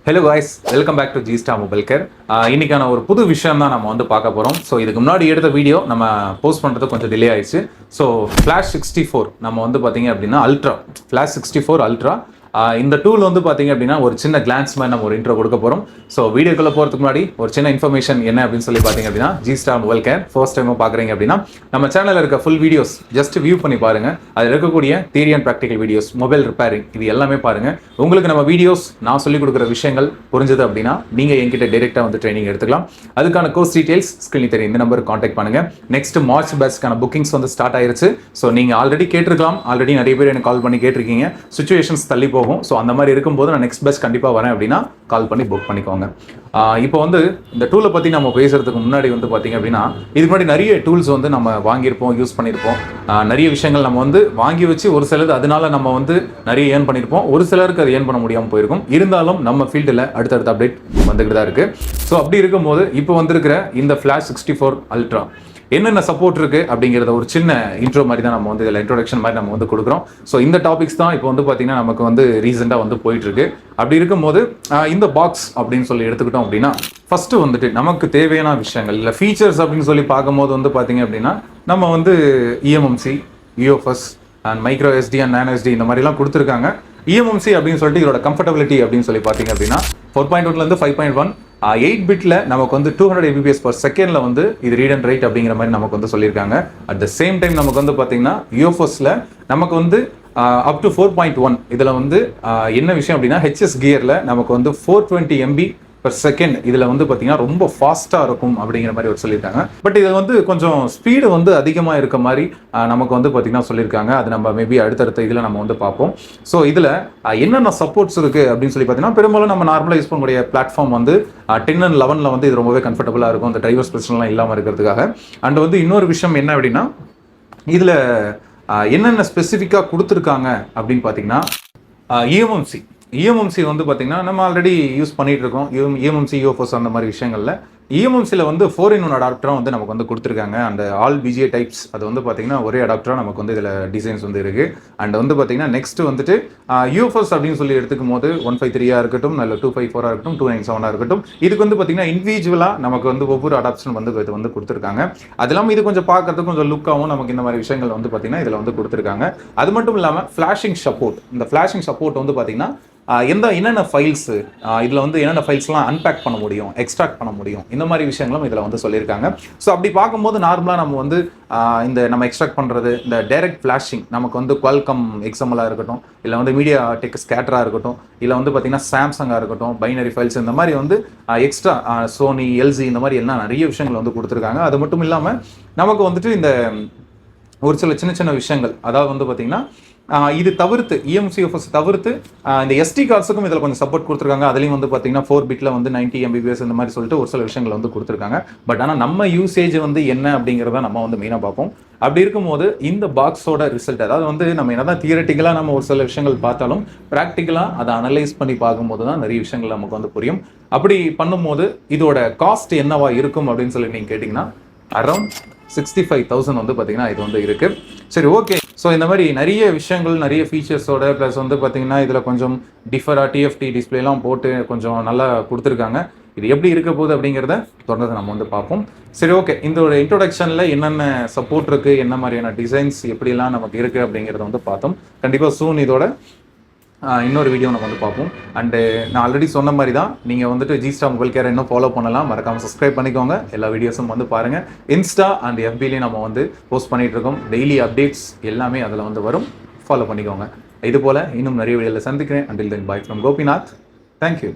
Hello guys, welcome back to G-Star Mobile Care. இன்னைக்கான ஒரு புது விஷயம் தான் நம்ம வந்து பார்க்க போறோம். ஸோ இதுக்கு முன்னாடி எடுத்த வீடியோ நம்ம போஸ்ட் பண்றது கொஞ்சம் டிலே ஆயிடுச்சு. ஸோ Flash64 நம்ம வந்து பார்த்தீங்க அப்படின்னா அல்ட்ரா Flash64 அல்ட்ரா இந்த டூல் வந்து பார்த்தீங்க அப்படின்னா ஒரு சின்ன கிளான்ஸ் மாதிரி நம்ம ஒரு இன்ட்ரோ கொடுக்க போகிறோம். ஸோ வீடியோக்குள்ள போகிறதுக்கு முன்னாடி ஒரு சின்ன இன்ஃபர்மேஷன் என்ன அப்படின்னு சொல்லி பார்த்தீங்க அப்படின்னா G-Star Mobile Care first time பார்க்குறீங்க அப்படின்னா நம்ம சேனலில் இருக்க ஃபுல் வீடியோஸ் ஜஸ்ட் வியூ பண்ணி பாருங்க. அதில் இருக்கக்கூடிய theory and practical videos, mobile repairing, இது எல்லாமே பாருங்க. உங்களுக்கு நம்ம வீடியோஸ் நான் சொல்லிக் கொடுக்குற விஷயங்கள் புரிஞ்சது அப்படின்னா நீங்கள் என்கிட்ட டைரெக்டாக வந்து ட்ரைனிங் எடுத்துக்கலாம். அதுக்கான கோர்ஸ் டீடைல்ஸ் ஸ்க்ரீனில் தெரியும், இந்த நம்பருக்கு காண்டாக்ட் பண்ணுங்க. நெக்ஸ்ட் மார்ச் பேட்ச்க்கான புக்கிங்ஸ் வந்து ஸ்டார்ட் ஆயிருச்சு. ஸோ நீங்கள் ஆல்ரெடி கேட்டிருக்கலாம், ஆல்ரெடி நிறைய பேர் எனக்கு கால் பண்ணி கேட்டிருக்கீங்க. சுச்சுவேஷன்ஸ் தள்ளி போகும். ஸோ அந்த மாதிரி இருக்கும்போது நான் நெக்ஸ்ட் பேட்ச் கண்டிப்பாக வரேன் அப்படின்னா கால் பண்ணி புக் பண்ணிக்கோங்க. இப்போ வந்து இந்த டூலை பற்றி நம்ம பேசுறதுக்கு முன்னாடி வந்து பார்த்தீங்க அப்படின்னா இதுக்கு முன்னாடி நிறைய டூல்ஸ் வந்து நம்ம வாங்கியிருப்போம், யூஸ் பண்ணியிருப்போம். நிறைய விஷயங்கள் நம்ம வந்து வாங்கி வச்சு ஒரு சிலது அதனால நம்ம வந்து நிறைய ஏர்ன் பண்ணியிருப்போம், ஒரு சிலருக்கு அது ஏர்ன் பண்ண முடியாமல் போயிருக்கும். இருந்தாலும் நம்ம ஃபீல்டில் அடுத்தடுத்த அப்டேட் வந்துகிட்டு தான் இருக்கு. ஸோ அப்படி இருக்கும்போது இப்போ வந்திருக்கிற இந்த Flash64 அல்ட்ரா என்னென்ன சப்போர்ட் இருக்குது அப்படிங்கிறத ஒரு சின்ன இன்ட்ரோ மாதிரி தான் நம்ம வந்து இதில் இன்ட்ரோடக்ஷன் மாதிரி நம்ம வந்து கொடுக்குறோம். ஸோ இந்த டாபிக்ஸ் தான் இப்போ வந்து பார்த்தீங்கன்னா நமக்கு வந்து ரீசெண்டாக வந்து போயிட்டுருக்கு. அப்படி இருக்கும்போது இந்த பாக்ஸ் அப்படின்னு சொல்லி எடுத்துக்கிட்டோம் அப்படின்னா ஃபஸ்ட்டு வந்துட்டு நமக்கு தேவையான விஷயங்கள் இல்லை ஃபீச்சர்ஸ் அப்படின்னு சொல்லி பார்க்கும்போது வந்து பார்த்தீங்க அப்படின்னா நம்ம வந்து eMMC, UFS and micro SD and nano SD இந்த மாதிரிலாம் கொடுத்துருக்காங்க. eMMC அப்படின்னு சொல்லிட்டு இதோட கம்ஃபர்டபிலிட்டி அப்படின்னு சொல்லி பார்த்தீங்க அப்படின்னா 4.1 5.1 8 பிட்ல நமக்கு வந்து 200 Mbps per செகண்ட்ல வந்து இது ரீட் அண்ட் ரைட் அப்படிங்கிற மாதிரி நமக்கு வந்து சொல்லியிருக்காங்க. அட் த சேம் டைம் நமக்கு வந்து பார்த்தீங்கன்னா UFSல நமக்கு வந்து அப் டு 4.1 இதில் வந்து என்ன விஷயம் அப்படின்னா HS கியரில் நமக்கு வந்து 420 MB per செகண்ட் இதில் வந்து பார்த்தீங்கன்னா ரொம்ப ஃபாஸ்ட்டாக இருக்கும் அப்படிங்கிற மாதிரி ஒரு சொல்லியிருக்காங்க. பட் இது வந்து கொஞ்சம் ஸ்பீடு வந்து அதிகமாக இருக்க மாதிரி நமக்கு வந்து பார்த்தீங்கன்னா சொல்லியிருக்காங்க. அது நம்ம மேபி அடுத்தடுத்த இதில் நம்ம வந்து பார்ப்போம். ஸோ இதில் என்னென்ன சப்போர்ட்ஸ் இருக்குது அப்படின்னு சொல்லி பார்த்தீங்கன்னா பெரும்பாலும் நம்ம நார்மலாக யூஸ் பண்ணக்கூடிய பிளாட்ஃபார்ம் வந்து 10 and 11 வந்து இது ரொம்பவே கம்ஃபர்டபுளாக இருக்கும், அந்த டிரைவர்ஸ் பிரச்சனைலாம் இல்லாமல் இருக்கிறதுக்காக. அண்ட் வந்து இன்னொரு விஷயம் என்ன அப்படின்னா இதில் என்னென்ன ஸ்பெசிஃபிக்காக கொடுத்துருக்காங்க அப்படின்னு பார்த்தீங்கன்னா eMMC வந்து பார்த்தீங்கன்னா நம்ம ஆல்ரெடி யூஸ் பண்ணிட்டு இருக்கோம். eMMC, UFS அந்த மாதிரி விஷயங்களில் eMMCல வந்து 4-in-1 அடாப்டராக வந்து நமக்கு வந்து கொடுத்துருக்காங்க. அந்த ஆல் BGA டைப்ஸ் அது வந்து பார்த்தீங்கன்னா ஒரே அடாப்டராக நமக்கு வந்து இதில் டிசைன்ஸ் வந்து இருக்குது. அண்ட் வந்து பார்த்தீங்கன்னா நெக்ஸ்ட் வந்துட்டு UFS அப்படின்னு சொல்லி எடுத்துக்கும் போது 153 இருக்கட்டும், இல்லை 254 இருக்கட்டும், 297 இருக்கட்டும், இதுக்கு வந்து பார்த்தீங்கன்னா இண்டிவிஜுவலாக நமக்கு வந்து ஒவ்வொரு அடாப்ஷன் வந்து இது வந்து கொடுத்துருக்காங்க. அது இல்லாமல் இது கொஞ்சம் பார்க்கறதுக்கு கொஞ்சம் லுக்காகவும் நமக்கு இந்த மாதிரி விஷயங்கள் வந்து பார்த்தீங்கன்னா இதில் வந்து கொடுத்துருக்காங்க. அது மட்டும் இல்லாமல் ஃப்ளாஷிங் சப்போர்ட், இந்த ஃப்ளாஷிங் சப்போர்ட் வந்து பார்த்தீங்கன்னா என்னென்ன ஃபைல்ஸ் இதில் வந்து என்னென்ன ஃபைல்ஸ்லாம் அன்பேக் பண்ண முடியும், எக்ஸ்ட்ராக்ட் பண்ண முடியும், இந்த மாதிரி விஷயங்களும் இதில் வந்து சொல்லியிருக்காங்க. ஸோ அப்படி பார்க்கும்போது நார்மலாக நம்ம வந்து இந்த நம்ம எக்ஸ்ட்ராக்ட் பண்ணுறது இந்த டைரக்ட் ஃப்ளாஷிங் நமக்கு வந்து Qualcomm XML இருக்கட்டும், இல்லை வந்து மீடியா டெக் ஸ்கேட்டராக இருக்கட்டும், இல்லை வந்து பார்த்தீங்கன்னா சாம்சங்காக இருக்கட்டும், பைனரி ஃபைல்ஸ் இந்த மாதிரி வந்து எக்ஸ்ட்ரா சோனி, LG இந்த மாதிரி எல்லாம் நிறைய விஷயங்கள் வந்து கொடுத்துருக்காங்க. அது மட்டும் இல்லாமல் நமக்கு வந்துட்டு இந்த ஒரு சில சின்ன சின்ன விஷயங்கள், அதாவது வந்து பார்த்தீங்கன்னா இது தவிர்த்து eMMC, UFS தவிர்த்து இந்த SD கார்ட்ஸுக்கும் இதில் கொஞ்சம் சப்போர்ட் கொடுத்துருக்காங்க. அதுலேயும் வந்து பார்த்தீங்கன்னா 4 பிட்டில் வந்து 90 Mbps இந்த மாதிரி சொல்லிட்டு ஒரு சில விஷயங்கள் வந்து கொடுத்துருக்காங்க. பட் ஆனால் நம்ம யூசேஜ் வந்து என்ன அப்படிங்கிறத நம்ம வந்து மெயினாக பார்ப்போம். அப்படி இருக்கும்போது இந்த பாக்ஸோட ரிசல்ட், அதாவது வந்து நம்ம என்னதான் தியரட்டிக்கலாக நம்ம ஒரு சில விஷயங்கள் பார்த்தாலும் ப்ராக்டிக்கலாக அதை அனலைஸ் பண்ணி பார்க்கும்போது தான் நிறைய விஷயங்கள் நமக்கு வந்து புரியும். அப்படி பண்ணும்போது இதோட காஸ்ட் என்னவா இருக்கும் அப்படின்னு சொல்லி நீங்கள் கேட்டிங்கன்னா அரௌண்ட் 65,000 வந்து பார்த்தீங்கன்னா இது வந்து இருக்குது. சரி, ஓகே. ஸோ இந்த மாதிரி நிறைய விஷயங்கள், நிறைய ஃபீச்சர்ஸோட ப்ளஸ் வந்து பார்த்தீங்கன்னா இதில் கொஞ்சம் டிஃபராக TFT டிஸ்பிளேலாம் போட்டு கொஞ்சம் நல்லா கொடுத்துருக்காங்க. இது எப்படி இருக்க போகுது அப்படிங்கிறத தொடர்ந்து நம்ம வந்து பார்ப்போம். சரி, ஓகே. இந்த ஒரு இன்ட்ரோடக்ஷனில் என்னென்ன சப்போர்ட் இருக்குது, என்ன மாதிரியான டிசைன்ஸ் எப்படிலாம் நமக்கு இருக்குது அப்படிங்கிறத வந்து பார்த்தோம். கண்டிப்பாக சூன் இதோட இன்னொரு வீடியோ நம்ம வந்து பார்ப்போம். அண்டு நான் ஆல்ரெடி சொன்ன மாதிரி தான் நீங்கள் வந்துட்டு G-Star Mobile Care இன்னும் ஃபாலோ பண்ணலாம், மறக்காமல் சப்ஸ்கிரைப் பண்ணிக்கோங்க. எல்லா வீடியோஸும் வந்து பாருங்கள். இன்ஸ்டா அண்ட் FBலேயும் நம்ம வந்து போஸ்ட் பண்ணிகிட்டு இருக்கோம். டெய்லி அப்டேட்ஸ் எல்லாமே அதில் வந்து வரும், ஃபாலோ பண்ணிக்கோங்க. இது போல் இன்னும் நிறைய வீடியோவில் சந்திக்கிறேன். Until then, by from Gopinath. Thank you.